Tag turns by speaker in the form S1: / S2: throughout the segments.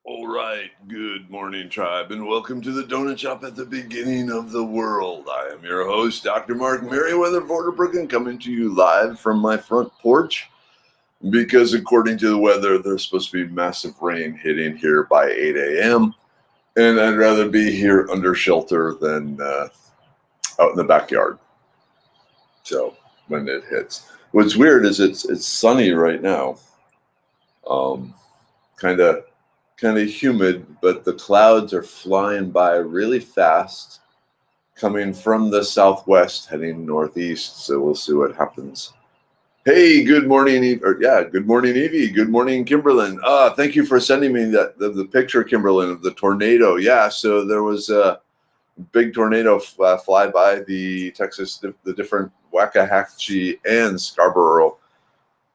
S1: All right, good morning, tribe, and welcome to the donut shop at the beginning of the world. I am your host, Dr. Mark Merriweather Vorderbruggen, coming to you live from my front porch because, according to the weather, there's supposed to be massive rain hitting here by 8 a.m., and I'd rather be here under shelter than out in the backyard. So when it hits, what's weird is it's sunny right now, kind of humid, but the clouds are flying by really fast, coming from the southwest, heading northeast. So we'll see what happens. Hey, good morning, good morning, Evie. Good morning, Kimberlyn. Thank you for sending me the picture, Kimberlyn, of the tornado. Yeah, so there was a big tornado fly by the different Waxahachie and Scarborough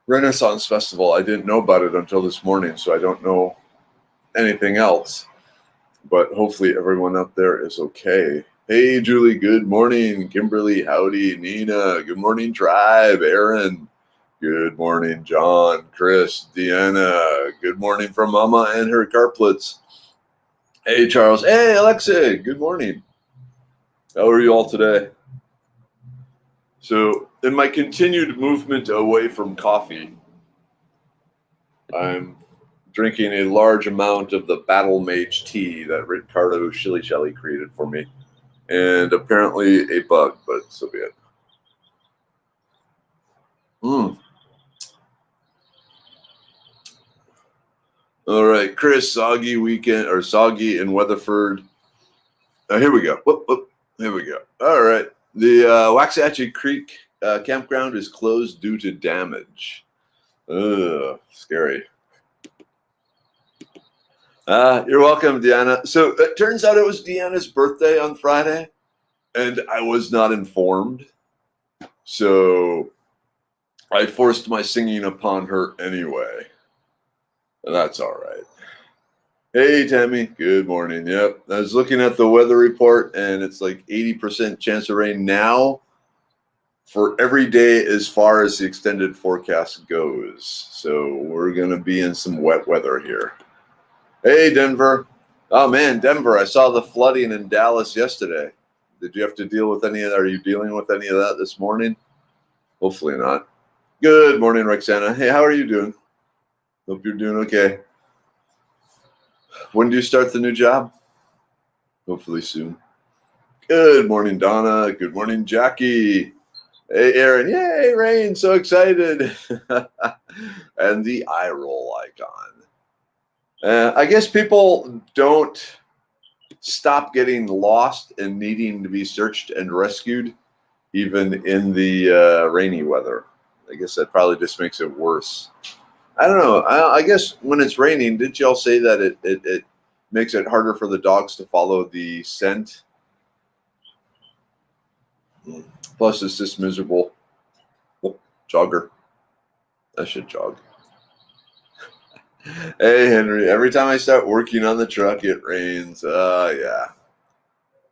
S1: Renaissance Festival. I didn't know about it until this morning, so I don't know anything else, but hopefully everyone out there is okay. Hey, Julie, good morning. Kimberly, howdy. Nina, good morning, tribe. Aaron, good morning. John, Chris, Deanna, good morning from Mama and her carplets. Hey, Charles. Hey, Alexa, good morning. How are you all today? So in my continued movement away from coffee, I'm drinking a large amount of the Battle Mage tea that Ricardo Shilly created for me. And apparently a bug, but so be it. All right, Chris, soggy in Weatherford. Here we go. Here we go. All right. The Waxahachie Creek campground is closed due to damage. Ugh, scary. You're welcome, Deanna. So it turns out it was Deanna's birthday on Friday, and I was not informed. So I forced my singing upon her anyway. That's all right. Hey, Tammy. Good morning. Yep. I was looking at the weather report, and it's like 80% chance of rain now for every day as far as the extended forecast goes. So we're going to be in some wet weather here. Hey, Denver. Oh, man, Denver, I saw the flooding in Dallas yesterday. Did you have to deal with any of that? Are you dealing with any of that this morning? Hopefully not. Good morning, Roxana. Hey, how are you doing? Hope you're doing okay. When do you start the new job? Hopefully soon. Good morning, Donna. Good morning, Jackie. Hey, Aaron. Yay, rain. So excited. And the eye roll icon. I guess people don't stop getting lost and needing to be searched and rescued, even in the rainy weather. I guess that probably just makes it worse. I don't know. I guess when it's raining, didn't y'all say that it makes it harder for the dogs to follow the scent? Plus, it's just miserable. Oh, jogger. I should jog. Hey, Henry, every time I start working on the truck, it rains. Yeah.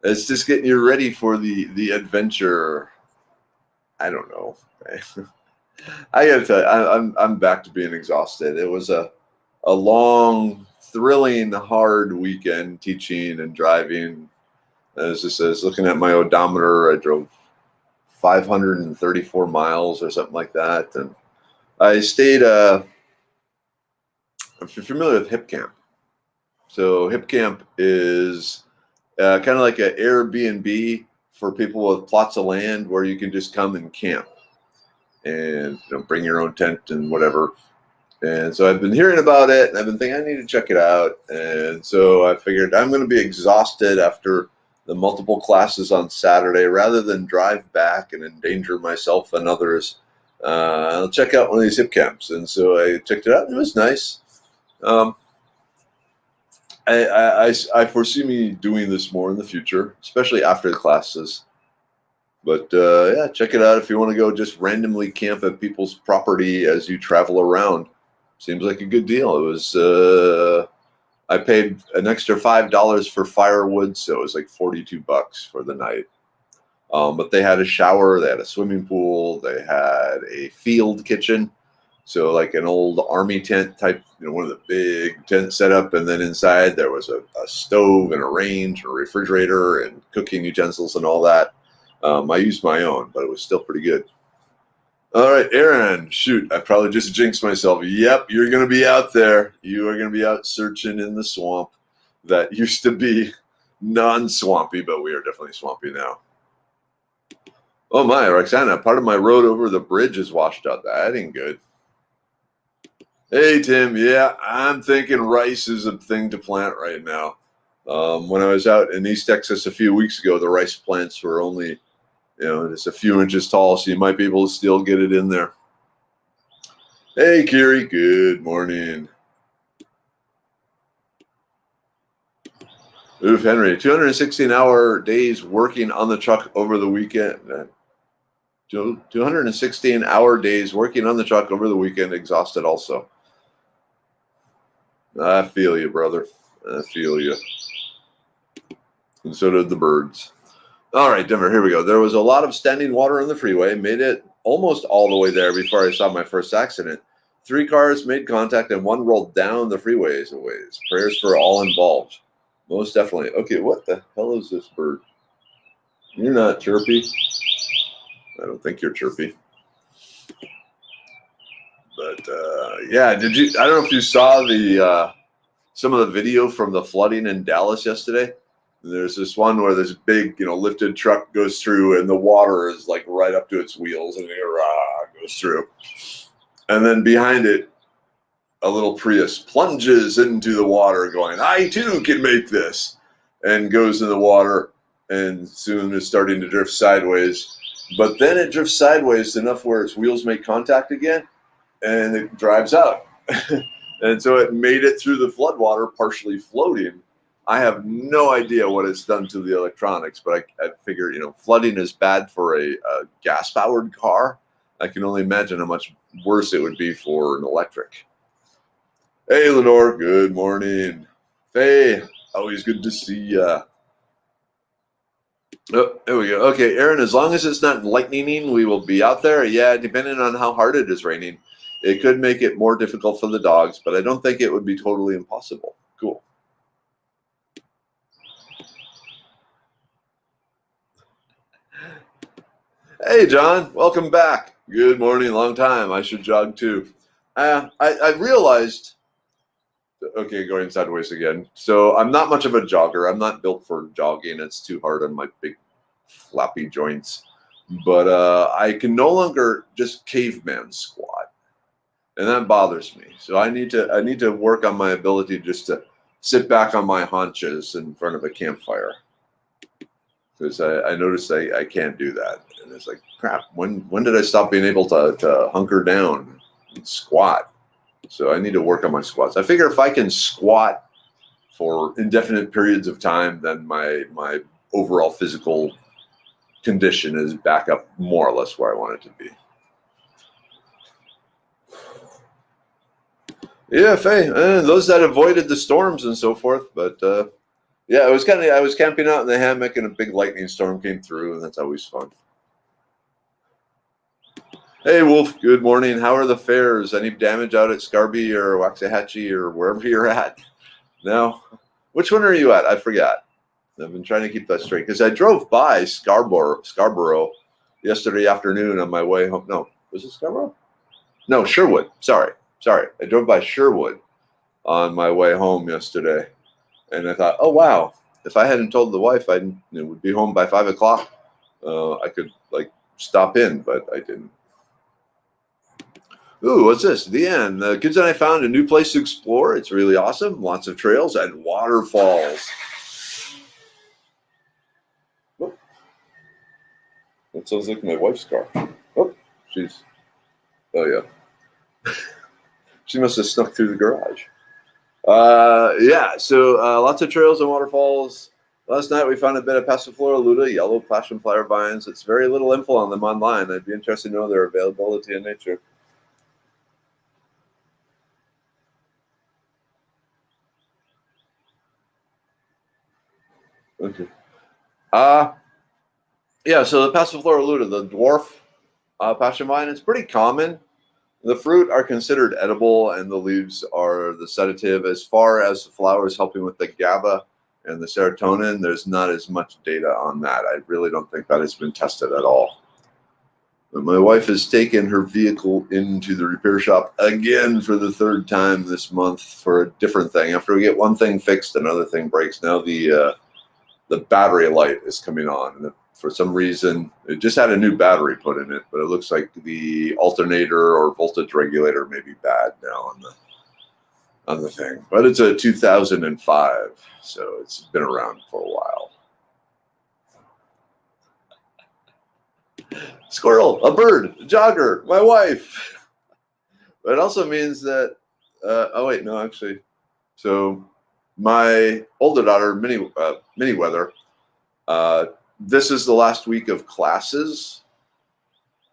S1: It's just getting you ready for the adventure. I don't know. I gotta tell you, I'm back to being exhausted. It was a long, thrilling, hard weekend teaching and driving. I was looking at my odometer. I drove 534 miles or something like that. And I stayed if you're familiar with Hip Camp. So Hip Camp is kind of like an Airbnb for people with plots of land where you can just come and camp and bring your own tent and whatever. And so I've been hearing about it, and I've been thinking I need to check it out. And so I figured I'm going to be exhausted after the multiple classes on Saturday. Rather than drive back and endanger myself and others, I'll check out one of these hip camps. And so I checked it out, and it was nice. I foresee me doing this more in the future, especially after the classes. But yeah, check it out if you want to go just randomly camp at people's property as you travel around. Seems like a good deal. It was I paid an extra $5 for firewood, so it was like $42 for the night. But they had a shower, they had a swimming pool, they had a field kitchen. So like an old army tent type, one of the big tent setup, and then inside there was a stove and a range, a refrigerator, and cooking utensils and all that. I used my own, but it was still pretty good. All right, Aaron, shoot, I probably just jinxed myself. Yep, you're going to be out there. You are going to be out searching in the swamp that used to be non-swampy, but we are definitely swampy now. Oh my, Roxana, part of my road over the bridge is washed out. That ain't good. Hey, Tim, yeah, I'm thinking rice is a thing to plant right now. When I was out in East Texas a few weeks ago, the rice plants were only just a few inches tall, so you might be able to still get it in there. Hey, Kiri, good morning. Oof, Henry, 216-hour days working on the truck over the weekend. 216-hour days working on the truck over the weekend, exhausted also. I feel you, brother. I feel you. And so did the birds. All right, Denver, here we go. There was a lot of standing water on the freeway. Made it almost all the way there before I saw my first accident. 3 cars made contact and 1 rolled down the freeways a ways. Prayers for all involved. Most definitely. Okay, what the hell is this bird? You're not Chirpy. I don't think you're Chirpy. But yeah, I don't know if you saw the some of the video from the flooding in Dallas yesterday. There's this one where this big, lifted truck goes through and the water is like right up to its wheels and it goes through. And then behind it, a little Prius plunges into the water going, I too can make this, and goes in the water and soon is starting to drift sideways. But then it drifts sideways enough where its wheels make contact again and it drives out. And so it made it through the floodwater partially floating. I have no idea what it's done to the electronics, but I figure, flooding is bad for a gas-powered car. I can only imagine how much worse it would be for an electric. Hey, Lenore, good morning. Hey, always good to see ya. Oh, there we go. Okay, Aaron, as long as it's not lightning, we will be out there. Yeah, depending on how hard it is raining. It could make it more difficult for the dogs, but I don't think it would be totally impossible. Cool. Hey, John, welcome back. Good morning, long time. I should jog too. I realized, okay, going sideways again. So I'm not much of a jogger. I'm not built for jogging. It's too hard on my big flappy joints. But I can no longer just caveman squat, and that bothers me. So I need to work on my ability just to sit back on my haunches in front of a campfire. Because I noticed I can't do that. And it's like, crap, when did I stop being able to hunker down and squat? So I need to work on my squats. I figure if I can squat for indefinite periods of time, then my overall physical condition is back up more or less where I want it to be. Yeah, Faye, those that avoided the storms and so forth, but yeah, I was camping out in the hammock and a big lightning storm came through, and that's always fun. Hey, Wolf, good morning. How are the fairs? Any damage out at Scarby or Waxahachie or wherever you're at? No? Which one are you at? I forgot. I've been trying to keep that straight because I drove by Scarborough yesterday afternoon on my way home. No, was it Scarborough? No, Sherwood. Sorry. I drove by Sherwood on my way home yesterday. And I thought, oh, wow, if I hadn't told the wife I would be home by 5 o'clock, I could stop in, but I didn't. Ooh, what's this? The end. The kids and I found a new place to explore. It's really awesome. Lots of trails and waterfalls. Oh, that sounds like my wife's car. Oh, yeah. She must have snuck through the garage. Yeah, so lots of trails and waterfalls. Last night we found a bit of Passiflora luta, yellow passionflower vines. It's very little info on them online. I'd be interested to know their availability in nature. Okay. Yeah, so the Passiflora luta, the dwarf passion vine, it's pretty common. The fruit are considered edible, and the leaves are the sedative. As far as the flowers helping with the GABA and the serotonin, there's not as much data on that. I really don't think that has been tested at all. But my wife has taken her vehicle into the repair shop again for the third time this month for a different thing. After we get one thing fixed, another thing breaks. Now the battery light is coming on, and for some reason it just had a new battery put in it, but it looks like the alternator or voltage regulator may be bad now on the thing. But it's a 2005, so it's been around for a while. Squirrel, a bird, a jogger, my wife. But it also means that oh wait, no, actually, so my older daughter, Mini Weather, this is the last week of classes,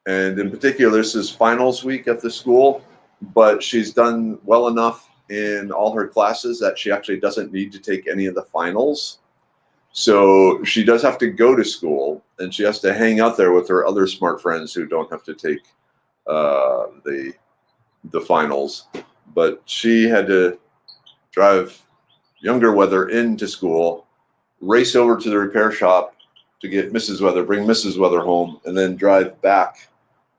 S1: and in particular, this is finals week at the school, but she's done well enough in all her classes that she actually doesn't need to take any of the finals. So she does have to go to school, and she has to hang out there with her other smart friends who don't have to take the finals. But she had to drive younger Weather into school, race over to the repair shop to get Mrs. Weather, bring Mrs. Weather home, and then drive back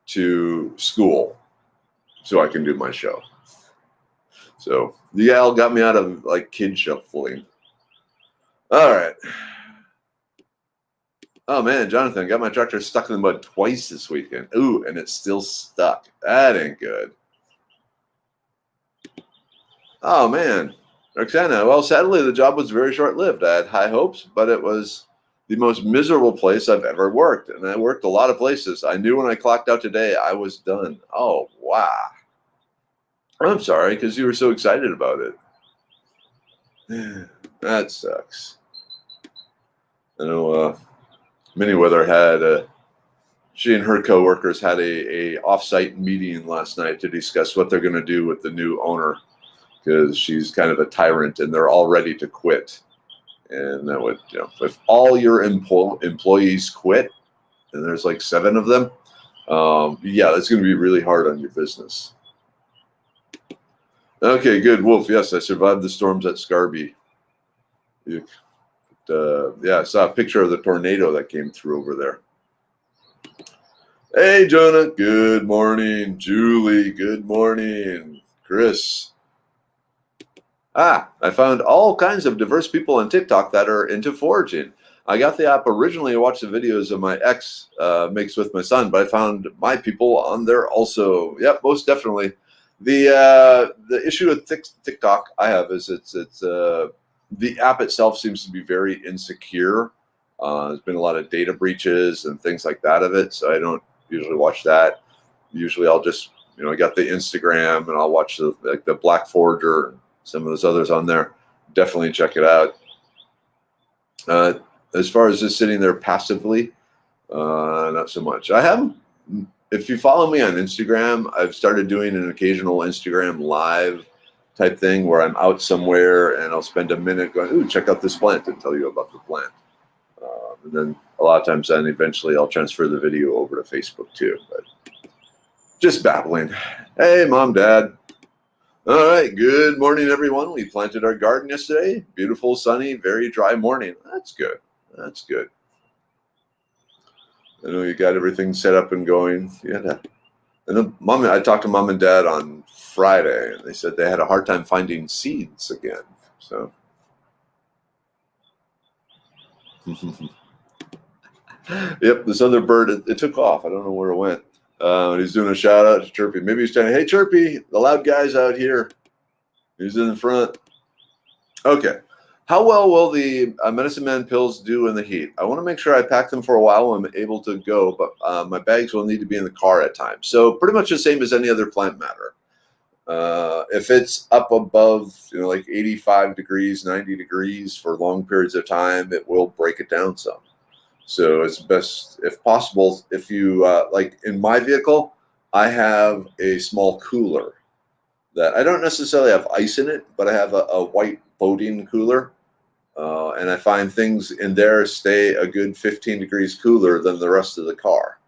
S1: to school so I can do my show. So the gal got me out of like kid shuffling. All right. Oh man, Jonathan, got my tractor stuck in the mud twice this weekend. Ooh, and it's still stuck. That ain't good. Oh man, Roxana, well, sadly, the job was very short-lived. I had high hopes, but it was the most miserable place I've ever worked. And I worked a lot of places. I knew when I clocked out today, I was done. Oh, wow. I'm sorry, because you were so excited about it. That sucks. I know Mini Weather had, she and her coworkers had a off-site meeting last night to discuss what they're going to do with the new owner, because she's kind of a tyrant and they're all ready to quit. And that would, if all your employees quit, and there's like 7 of them, yeah, that's going to be really hard on your business. Okay, good, Wolf. Yes, I survived the storms at Scarby. Yeah, I saw a picture of the tornado that came through over there. Hey, Jonah. Good morning. Julie. Good morning. Chris. I found all kinds of diverse people on TikTok that are into foraging. I got the app originally to watch the videos of my ex makes with my son, but I found my people on there also. Yep, most definitely. The issue with TikTok I have is it's the app itself seems to be very insecure. There's been a lot of data breaches and things like that of it, so I don't usually watch that. Usually I'll just, I got the Instagram and I'll watch the Black Forager, some of those others on there. Definitely check it out. As far as just sitting there passively, not so much. I have, if you follow me on Instagram, I've started doing an occasional Instagram live type thing where I'm out somewhere and I'll spend a minute going, ooh, check out this plant, and tell you about the plant. And then a lot of times then eventually I'll transfer the video over to Facebook too. But just babbling. Hey, Mom, Dad. All right, good morning, everyone. We planted our garden yesterday. Beautiful, sunny, very dry morning. That's good. That's good. I know you got everything set up and going. And then I talked to Mom and Dad on Friday, and they said they had a hard time finding seeds again. So, yep, this other bird, it took off. I don't know where it went. He's doing a shout out to Chirpy. Maybe he's saying, hey, Chirpy, the loud guy's out here. He's in the front. Okay. How well will the Medicine Man pills do in the heat? I want to make sure I pack them for a while when I'm able to go, but my bags will need to be in the car at times. So pretty much the same as any other plant matter. If it's up above, like 85 degrees, 90 degrees for long periods of time, it will break it down some. So it's best, if possible, if you, like in my vehicle, I have a small cooler that I don't necessarily have ice in it, but I have a white boating cooler. And I find things in there stay a good 15 degrees cooler than the rest of the car.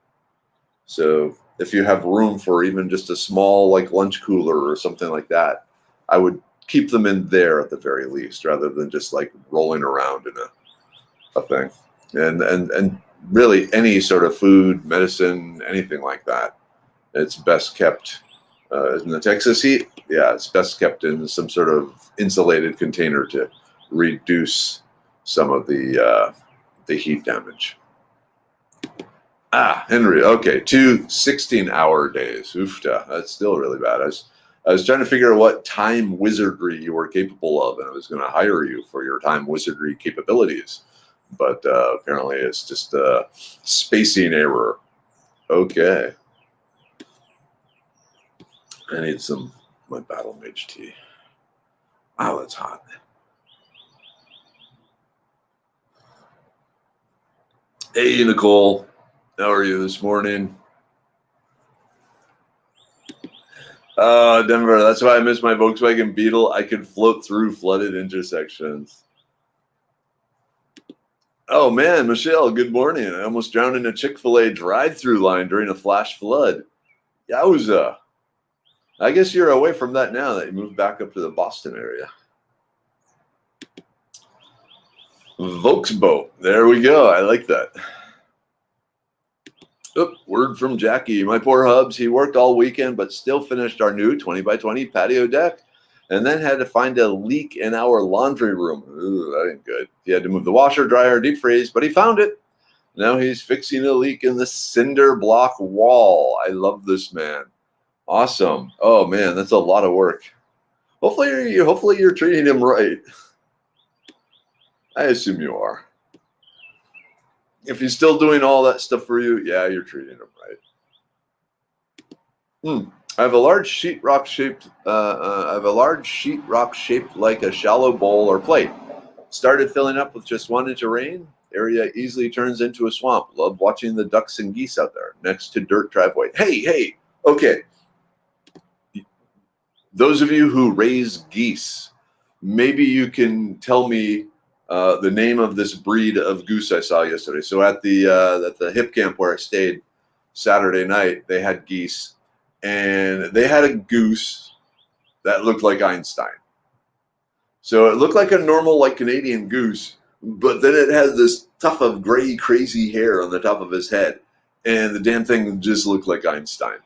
S1: So if you have room for even just a small like lunch cooler or something like that, I would keep them in there at the very least, rather than just like rolling around in a thing. And really any sort of food, medicine, anything like that, it's best kept in the Texas heat. Yeah, it's best kept in some sort of insulated container to reduce some of the heat damage. Henry, okay, 2 16-hour days. Oofta, that's still really bad. I was trying to figure out what time wizardry you were capable of, and I was going to hire you for your time wizardry capabilities. But apparently it's just a spacing error. Okay. I need some my Battle Mage tea. Wow, that's hot. Hey, Nicole. How are you this morning? Denver, that's why I miss my Volkswagen Beetle. I could float through flooded intersections. Oh, man, Michelle, good morning. I almost drowned in a Chick-fil-A drive-through line during a flash flood. Yowza. I guess you're away from that now that you moved back up to the Boston area. Volksboat. There we go. I like that. Oh, word from Jackie. My poor hubs. He worked all weekend, but still finished our new 20 by 20 patio deck, and then had to find a leak in our laundry room. Ooh, that ain't good. He had to move the washer, dryer, deep freeze, but he found it. Now he's fixing a leak in the cinder block wall. I love this man. Awesome. Oh man, that's a lot of work. Hopefully you're treating him right. I assume you are. If he's still doing all that stuff for you, yeah, you're treating him right. I have a large sheetrock shaped. Shaped like a shallow bowl or plate. Started filling up with just 1 inch of rain. Area easily turns into a swamp. Love watching the ducks and geese out there next to dirt driveway. Hey, okay. Those of you who raise geese, maybe you can tell me the name of this breed of goose I saw yesterday. So at the hip camp where I stayed Saturday night, they had geese, and they had a goose that looked like Einstein. So it looked like a normal like Canadian goose, but then it had this tuft of gray crazy hair on the top of his head, and the damn thing just looked like Einstein.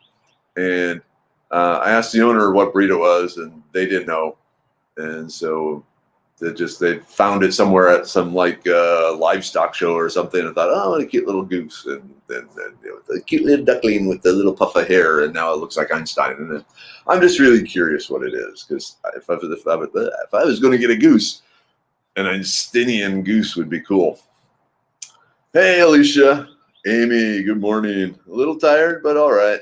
S1: And I asked the owner what breed it was, and they didn't know. And so they found it somewhere at some like livestock show or something, and thought, oh, what a cute little goose, and then the cute little duckling with the little puff of hair, and now it looks like Einstein. And I'm just really curious what it is, because if I was going to get a goose, an Einsteinian goose would be cool. Hey, Alicia, Amy, good morning. A little tired, but all right.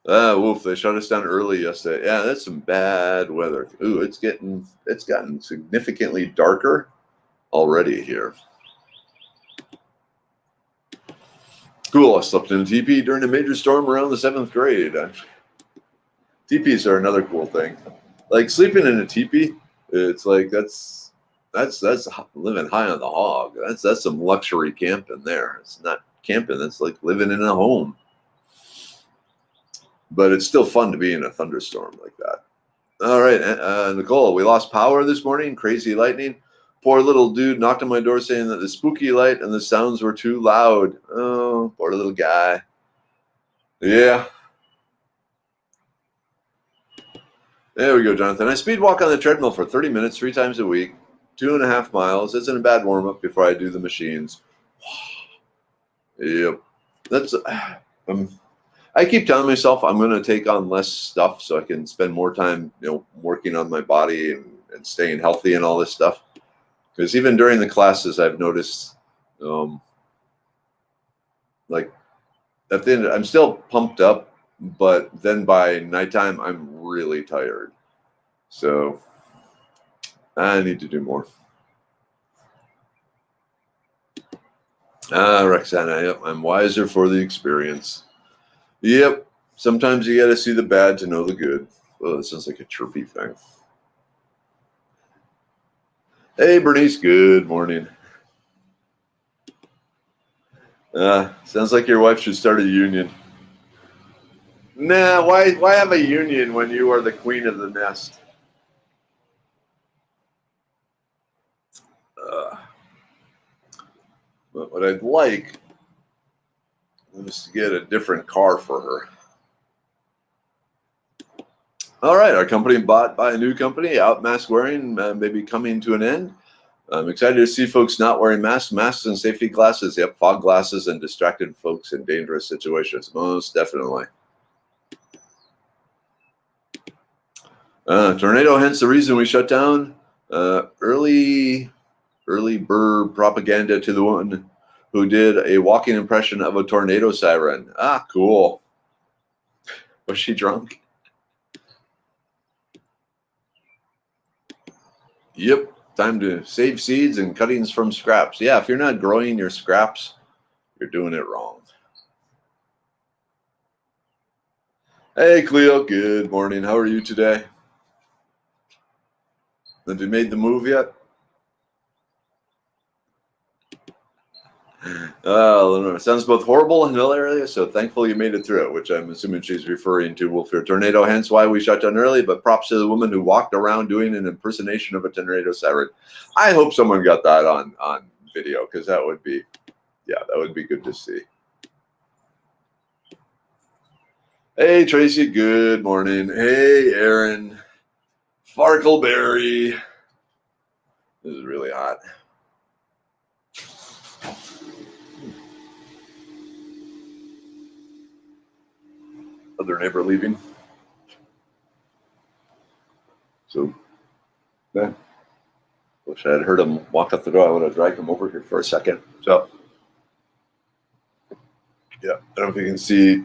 S1: Woof, they shut us down early yesterday. Yeah, that's some bad weather. Ooh, it's gotten significantly darker already here. Cool, I slept in a teepee during a major storm around the 7th grade. Teepees are another cool thing. Like sleeping in a teepee, it's like that's living high on the hog. That's some luxury camping there. It's not camping, it's like living in a home. But it's still fun to be in a thunderstorm like that. All right, Nicole, we lost power this morning. Crazy lightning. Poor little dude knocked on my door saying that the spooky light and the sounds were too loud. Oh, poor little guy. Yeah. There we go, Jonathan. I speed walk on the treadmill for 30 minutes, 3 times a week, 2.5 miles. Isn't a bad warm-up before I do the machines. Yep. That's... I keep telling myself I'm going to take on less stuff so I can spend more time, working on my body and staying healthy and all this stuff. Because even during the classes, I've noticed, like at the end, I'm still pumped up, but then by nighttime, I'm really tired. So I need to do more. Roxana, yep, I'm wiser for the experience. Yep. Sometimes you got to see the bad to know the good. Well, that sounds like a chirpy thing. Hey, Bernice. Good morning. Sounds like your wife should start a union. Nah, why have a union when you are the queen of the nest? But what I'd like is to get a different car for her. All right, our company bought by a new company, out mask wearing, maybe coming to an end. I'm excited to see folks not wearing masks and safety glasses, yep, fog glasses, and distracted folks in dangerous situations. Most definitely. Tornado, hence the reason we shut down. Early bird propaganda to the one who did a walking impression of a tornado siren. Ah, cool. Was she drunk? Yep. Time to save seeds and cuttings from scraps. Yeah, if you're not growing your scraps, you're doing it wrong. Hey, Cleo. Good morning. How are you today? Have you made the move yet? Sounds both horrible and hilarious, so thankful you made it through it, which I'm assuming she's referring to Wolf Fear Tornado, hence why we shut down early, but props to the woman who walked around doing an impersonation of a tornado siren. I hope someone got that on video, because that would be good to see. Hey, Tracy, good morning. Hey, Aaron. Farkleberry. This is really hot. Other neighbor leaving. So, yeah. Wish I had heard him walk up the door. I would have dragged him over here for a second. So, yeah, I don't know if you can see.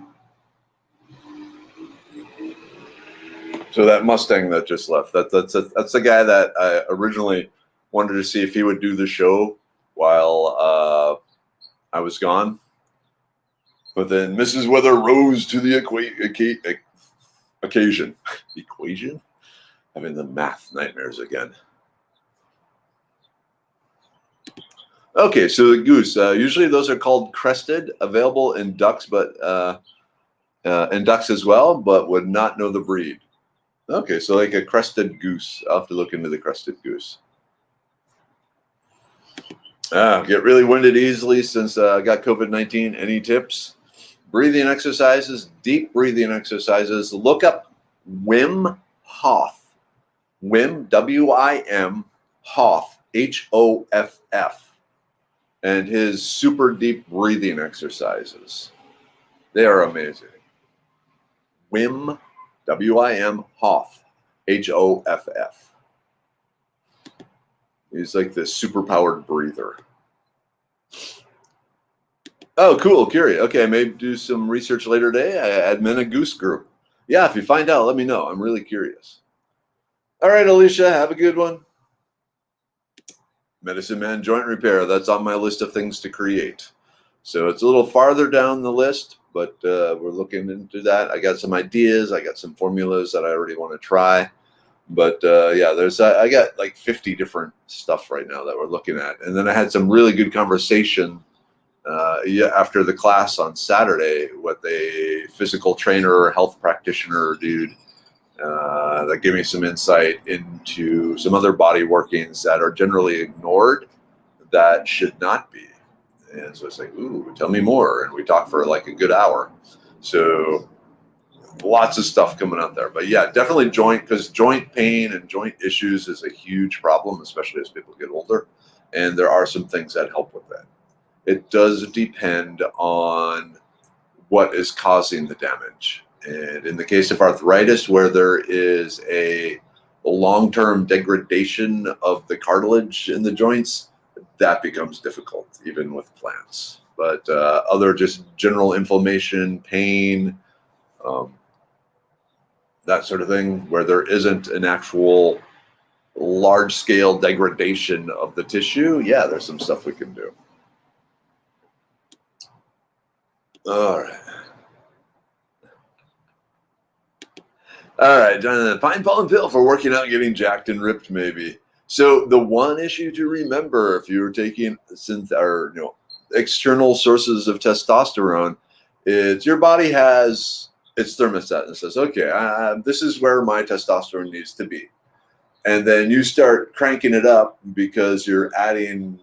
S1: So that Mustang that just left, that's the guy that I originally wanted to see if he would do the show while I was gone. But then Mrs. Weather rose to the occasion. Equation? Having the math nightmares again. Okay, so the goose. Usually those are called crested, available in ducks, but in ducks as well, but would not know the breed. Okay, so like a crested goose. I'll have to look into the crested goose. Get really winded easily since I got COVID-19. Any tips? Breathing exercises, deep breathing exercises. Look up Wim Hof. Wim, W-I-M, Hof, H-O-F-F. And his super deep breathing exercises. They are amazing. Wim, W-I-M, Hof, H-O-F-F. He's like this super-powered breather. Oh, cool. Curious. Okay, maybe do some research later today. I admin a goose group. Yeah, if you find out, let me know. I'm really curious. All right, Alicia, have a good one. Medicine Man joint repair. That's on my list of things to create. So it's a little farther down the list, but we're looking into that. I got some ideas. I got some formulas that I already want to try. But yeah, I got like 50 different stuff right now that we're looking at. And then I had some really good conversation after the class on Saturday with a physical trainer, health practitioner dude that gave me some insight into some other body workings that are generally ignored that should not be. And so it's like, ooh, tell me more. And we talked for like a good hour. So lots of stuff coming out there. But yeah, definitely because joint pain and joint issues is a huge problem, especially as people get older. And there are some things that help with that. It does depend on what is causing the damage. And in the case of arthritis, where there is a long-term degradation of the cartilage in the joints, that becomes difficult, even with plants. But other just general inflammation, pain, that sort of thing, where there isn't an actual large-scale degradation of the tissue, yeah, there's some stuff we can do. All right. All right, Jonathan, pine pollen pill for working out, getting jacked and ripped, maybe. So the one issue to remember if you're taking external sources of testosterone, it's your body has its thermostat and says, okay, this is where my testosterone needs to be. And then you start cranking it up because you're adding,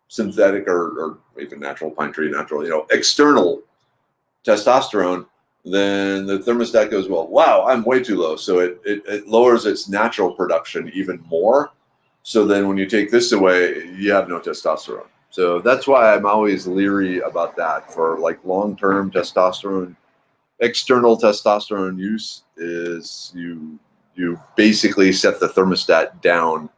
S1: synthetic or even natural, pine tree, natural, external testosterone. Then the thermostat goes, well, wow, I'm way too low. So it lowers its natural production even more. So then when you take this away, you have no testosterone. So that's why I'm always leery about that for like long-term testosterone. External testosterone use is you basically set the thermostat down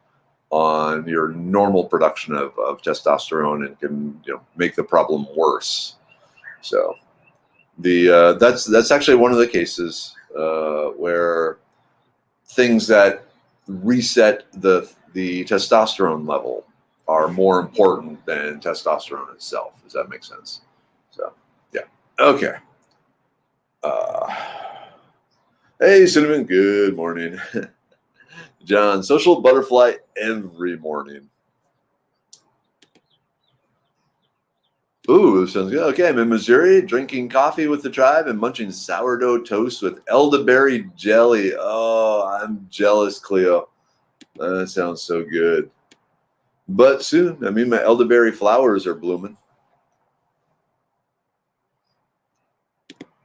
S1: on your normal production of testosterone and can make the problem worse. So that's actually one of the cases where things that reset the testosterone level are more important than testosterone itself. Does that make sense? So yeah, okay. Hey, Cinnamon, good morning. John, social butterfly every morning. Ooh, sounds good. Okay, I'm in Missouri, drinking coffee with the tribe and munching sourdough toast with elderberry jelly. Oh, I'm jealous, Cleo. That sounds so good. But soon, my elderberry flowers are blooming.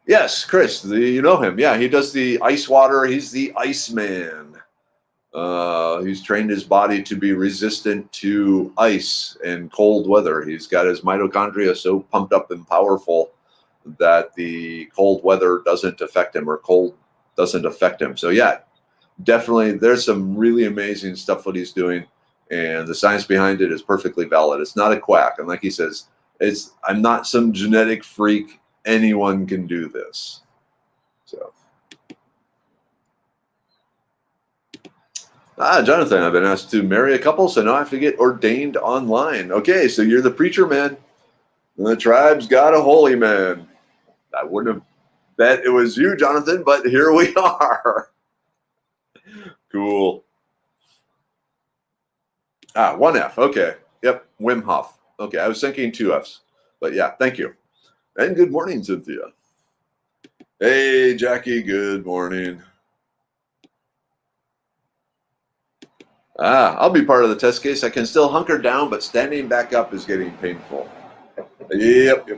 S1: Yes, Chris, you know him. Yeah, he does the ice water. He's the Iceman. He's trained his body to be resistant to ice and cold weather. He's got his mitochondria so pumped up and powerful that the cold weather doesn't affect him, or cold doesn't affect him. So yeah, definitely there's some really amazing stuff what he's doing, and the science behind it is perfectly valid. It's not a quack. And like he says, I'm not some genetic freak. Anyone can do this. So. Jonathan, I've been asked to marry a couple, so now I have to get ordained online. Okay, so you're the preacher man. And the tribe's got a holy man. I wouldn't have bet it was you, Jonathan, but here we are. Cool. 1F. Okay. Yep. Wim Hof. Okay, I was thinking 2Fs. But yeah, thank you. And good morning, Cynthia. Hey, Jackie, good morning. I'll be part of the test case. I can still hunker down, but standing back up is getting painful. Yep.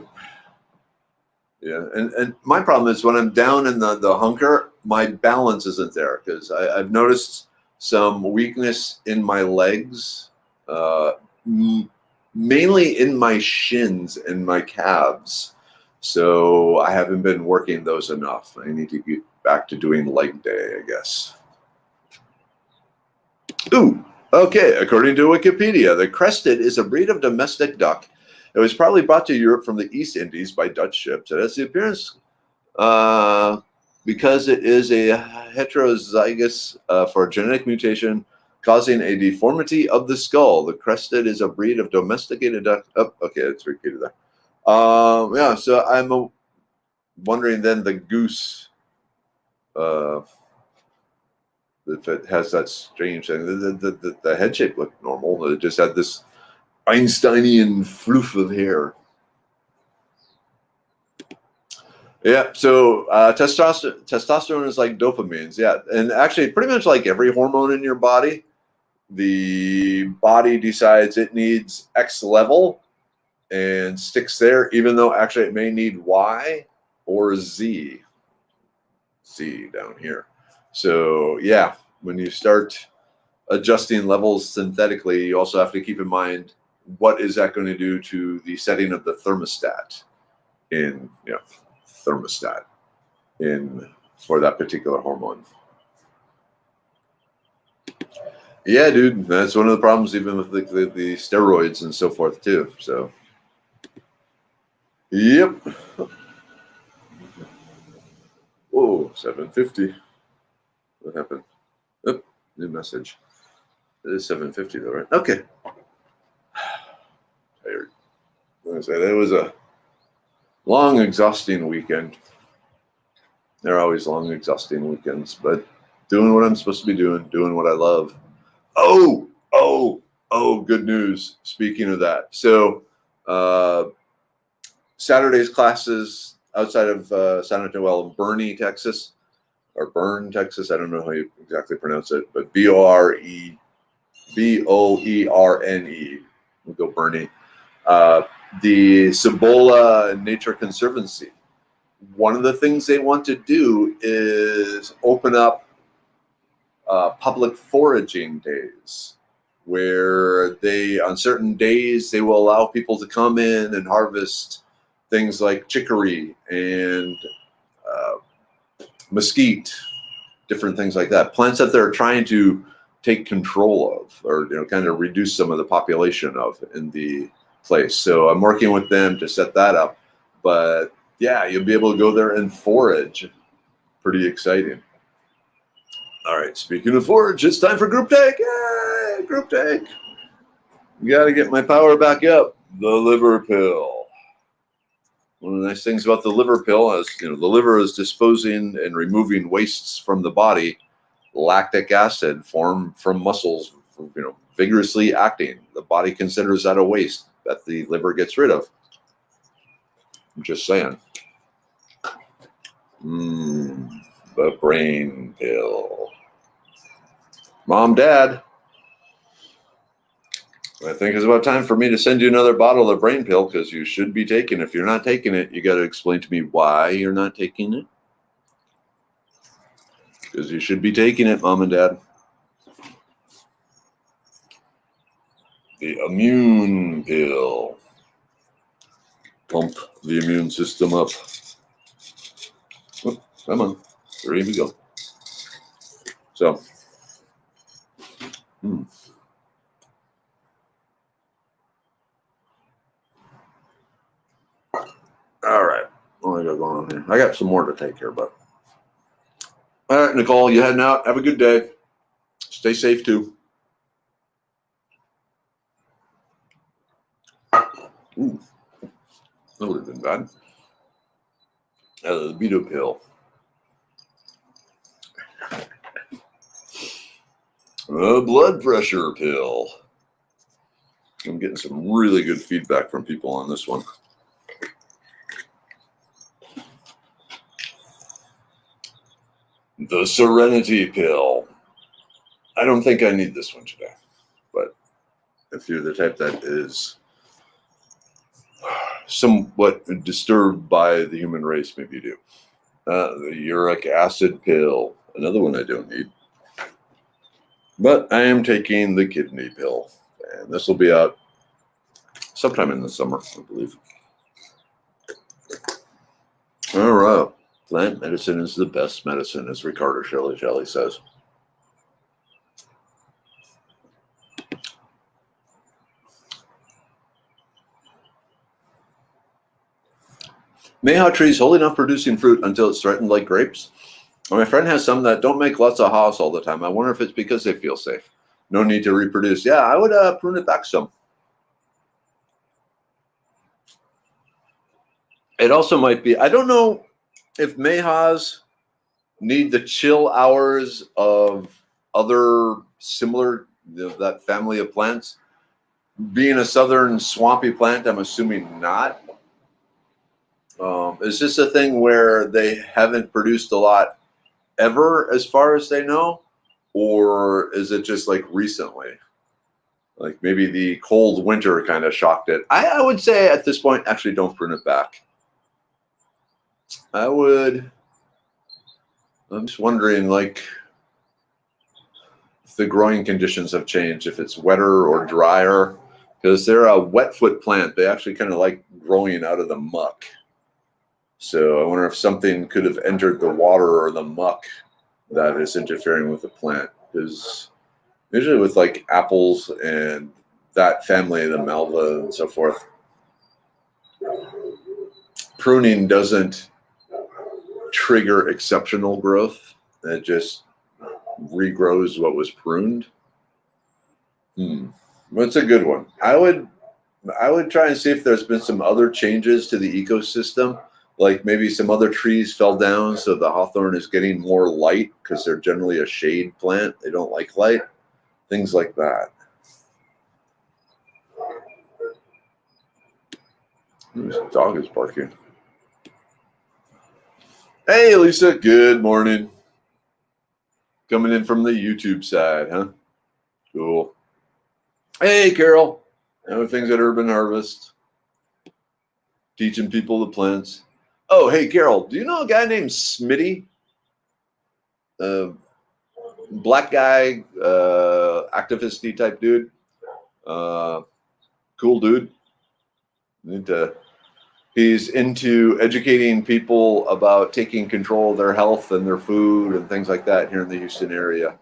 S1: Yeah, and my problem is when I'm down in the hunker, my balance isn't there because I've noticed some weakness in my legs, mainly in my shins and my calves. So I haven't been working those enough. I need to get back to doing leg day, I guess. Ooh, okay. According to Wikipedia, the crested is a breed of domestic duck. It was probably brought to Europe from the East Indies by Dutch ships. It has the appearance, because it is a heterozygous for a genetic mutation causing a deformity of the skull. The crested is a breed of domesticated duck. Oh, okay, it's repeated there. Yeah, so I'm wondering then the goose. If it has that strange thing, the head shape looked normal. It just had this Einsteinian floof of hair. Yeah, so testosterone is like dopamines. Yeah, and actually pretty much like every hormone in your body, the body decides it needs X level and sticks there, even though actually it may need Y or Z. Z down here. So yeah, when you start adjusting levels synthetically, you also have to keep in mind what is that going to do to the setting of the thermostat for that particular hormone. Yeah, dude, that's one of the problems even with the steroids and so forth too. So, yep. Whoa, 750. What happened? Oh, new message. It is 750 though, right? Okay. Tired. Like I said, it was a long, exhausting weekend. They're always long, exhausting weekends, but doing what I'm supposed to be doing what I love. Oh, good news. Speaking of that. So Saturday's classes outside of San Antonio, Boerne, Texas, or Bern, Texas. I don't know how you exactly pronounce it, but Boerne. We'll go Boerne. The Cibola Nature Conservancy. One of the things they want to do is open up public foraging days, where they, on certain days, they will allow people to come in and harvest things like chicory and mesquite, different things like that. Plants that they're trying to take control of, or kind of reduce some of the population of in the place. So I'm working with them to set that up. But yeah, you'll be able to go there and forage. Pretty exciting. All right, speaking of forage, it's time for group take. Yay, group take. You got to get my power back up. The liver pill. One of the nice things about the liver pill is, the liver is disposing and removing wastes from the body. Lactic acid formed from muscles, vigorously acting. The body considers that a waste that the liver gets rid of. I'm just saying. The brain pill. Mom, Dad, I think it's about time for me to send you another bottle of brain pill, because you should be taking it. If you're not taking it, you got to explain to me why you're not taking it. Because you should be taking it, Mom and Dad. The immune pill. Pump the immune system up. Oh, come on. There we go. So. All right. What do I got going on here? I got some more to take here, but. All right, Nicole, you heading out? Have a good day. Stay safe, too. Ooh. That would have been bad. The libido pill. A blood pressure pill. I'm getting some really good feedback from people on this one. The serenity pill. I don't think I need this one today, but if you're the type that is somewhat disturbed by the human race, maybe you do. The uric acid pill. Another one I don't need. But I am taking the kidney pill, and this will be out sometime in the summer, I believe. All right. Plant medicine is the best medicine, as Ricardo Shelley says. Mayhaw trees holding off producing fruit until it's threatened, like grapes. My friend has some that don't make lots of haws all the time. I wonder if it's because they feel safe. No need to reproduce. Yeah, I would prune it back some. It also might be, I don't know if mayhaws need the chill hours of other similar, that family of plants. Being a southern swampy plant, I'm assuming not. Is this a thing where they haven't produced a lot ever, as far as they know? Or is it just like recently? Like maybe the cold winter kind of shocked it. I would say at this point, actually don't prune it back. I'm just wondering, like, if the growing conditions have changed, if it's wetter or drier, because they're a wet foot plant. They actually kind of like growing out of the muck. So I wonder if something could have entered the water or the muck that is interfering with the plant. Because usually with like apples and that family, the Malva and so forth, pruning doesn't trigger exceptional growth. It just regrows what was pruned. That's a good one. I would try and see if there's been some other changes to the ecosystem. Like maybe some other trees fell down, so the hawthorn is getting more light because they're generally a shade plant. They don't like light. Things like that. This dog is barking. Hey, Lisa. Good morning. Coming in from the YouTube side, huh? Cool. Hey, Carol. How are things at Urban Harvest? Teaching people the plants. Oh, hey, Carol. Do you know a guy named Smitty? Black guy, activist-y type dude. Cool dude. He's into educating people about taking control of their health and their food and things like that here in the Houston area.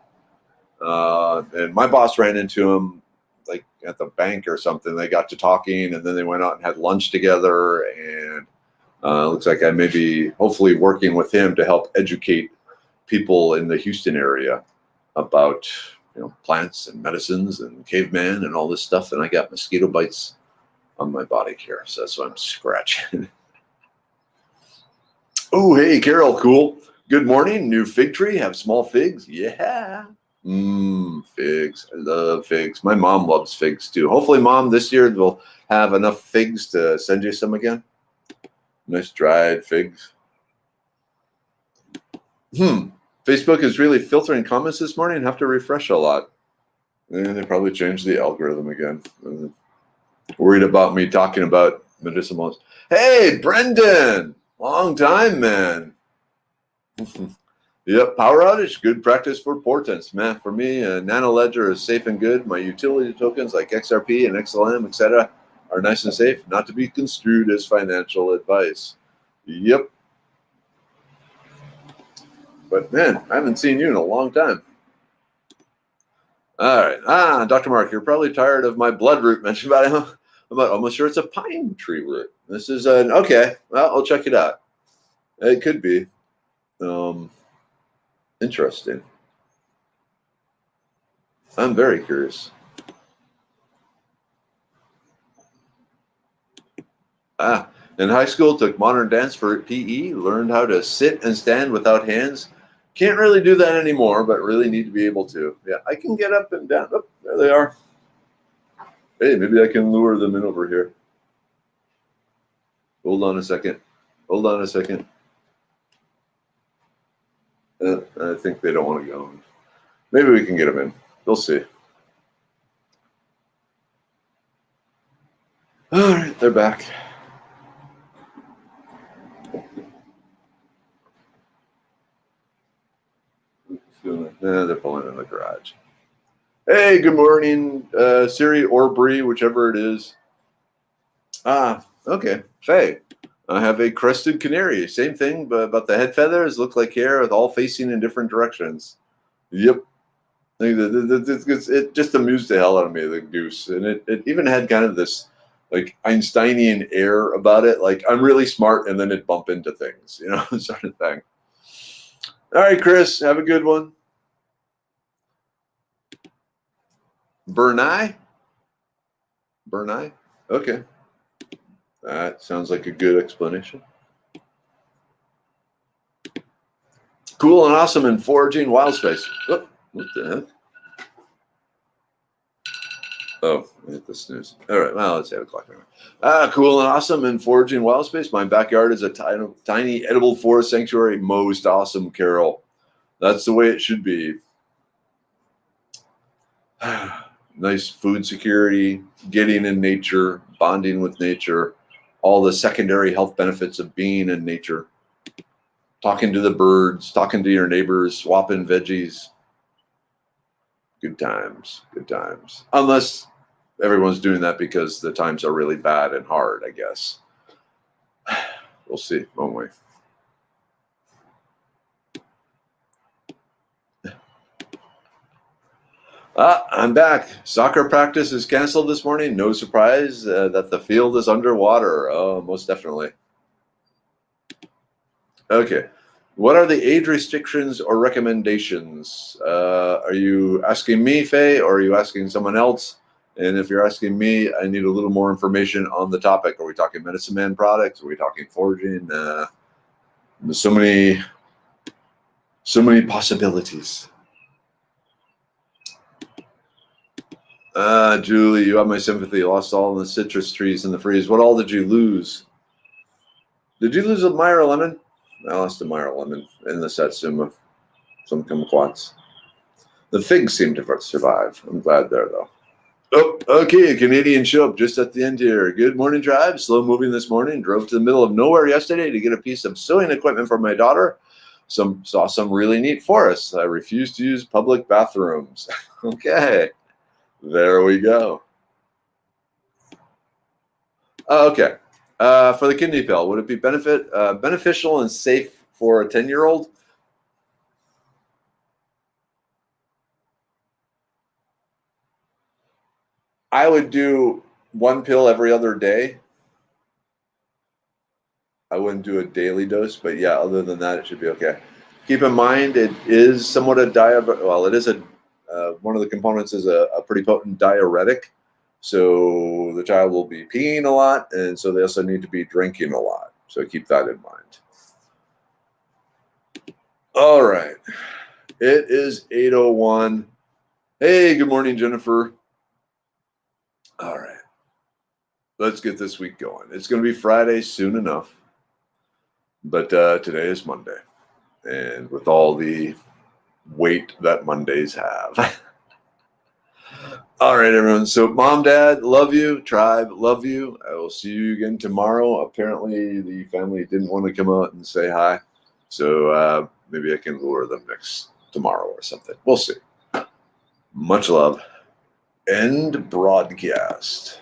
S1: And my boss ran into him like at the bank or something. They got to talking, and then they went out and had lunch together. And looks like I may be hopefully working with him to help educate people in the Houston area about plants and medicines and caveman and all this stuff. And I got mosquito bites on my body here, so that's why I'm scratching. Oh, hey, Carol, cool. Good morning. New fig tree. Have small figs. Yeah. Figs. I love figs. My mom loves figs too. Hopefully, Mom, this year we'll have enough figs to send you some again. Nice dried figs. Facebook is really filtering comments this morning. Have to refresh a lot. And they probably changed the algorithm again. Worried about me talking about medicinals. Hey, Brendan. Long time, man. Yep, power outage, good practice for portents. Man, for me, Nano Ledger is safe and good. My utility tokens like XRP and XLM, etc., are nice and safe, not to be construed as financial advice. Yep. But man, I haven't seen you in a long time. All right. Dr. Mark, you're probably tired of my blood root mentioned about it. I'm almost sure it's a pine tree root. This is an okay. Well, I'll check it out. It could be. Interesting. I'm very curious. In high school, took modern dance for PE, learned how to sit and stand without hands. Can't really do that anymore, but really need to be able to. Yeah, I can get up and down. Oh, there they are. Hey, maybe I can lure them in over here. Hold on a second. Hold on a second. I think they don't want to go. Maybe we can get them in. We'll see. All right, they're back. They're pulling in the garage. Hey, good morning, Siri or Bree, whichever it is. Okay. Faye, I have a crested canary. Same thing, but about the head feathers look like hair, with all facing in different directions. Yep. It just amused the hell out of me, the goose, and it even had kind of this like Einsteinian air about it, like I'm really smart, and then it bump into things, sort of thing. All right, Chris, have a good one. Bernai? Okay. That sounds like a good explanation. Cool and awesome in foraging wild space. Oh, what the heck? Oh, I hit the snooze. All right, well, it's 8 o'clock anyway. Cool and awesome in foraging wild space. My backyard is a tiny edible forest sanctuary. Most awesome, Carol. That's the way it should be. Nice food security, getting in nature, bonding with nature, all the secondary health benefits of being in nature, talking to the birds, talking to your neighbors, swapping veggies. Good times, good times. Unless everyone's doing that because the times are really bad and hard, I guess. We'll see, won't we? I'm back. Soccer practice is canceled this morning. No surprise that the field is underwater. Oh, most definitely. Okay. What are the age restrictions or recommendations? Are you asking me, Faye, or are you asking someone else? And if you're asking me, I need a little more information on the topic. Are we talking Medicine Man products? Are we talking foraging? There's so many possibilities. Julie, you have my sympathy. Lost all the citrus trees in the freeze. What all did you lose? Did you lose a Meyer lemon? I lost a Meyer lemon in the Satsuma. Some kumquats. The figs seem to survive. I'm glad there, though. Oh, okay. A Canadian show up just at the end here. Good morning, tribe. Slow moving this morning. Drove to the middle of nowhere yesterday to get a piece of sewing equipment for my daughter. Saw some really neat forests. I refuse to use public bathrooms. Okay. There we go. Okay. For the kidney pill, would it be beneficial and safe for a 10-year-old? I would do one pill every other day. I wouldn't do a daily dose, but yeah, other than that, it should be okay. Keep in mind, it is somewhat a diuretic. Well, it is one of the components is a pretty potent diuretic. So the child will be peeing a lot, and so they also need to be drinking a lot. So keep that in mind. All right. It is 8:01. Hey, good morning, Jennifer. All right. Let's get this week going. It's going to be Friday soon enough. But today is Monday. And with all the weight that Mondays have. All right, everyone. So, Mom, Dad, love you. Tribe, love you. I will see you again tomorrow. Apparently, the family didn't want to come out and say hi. So, maybe I can lure them tomorrow or something. We'll see. Much love. End broadcast.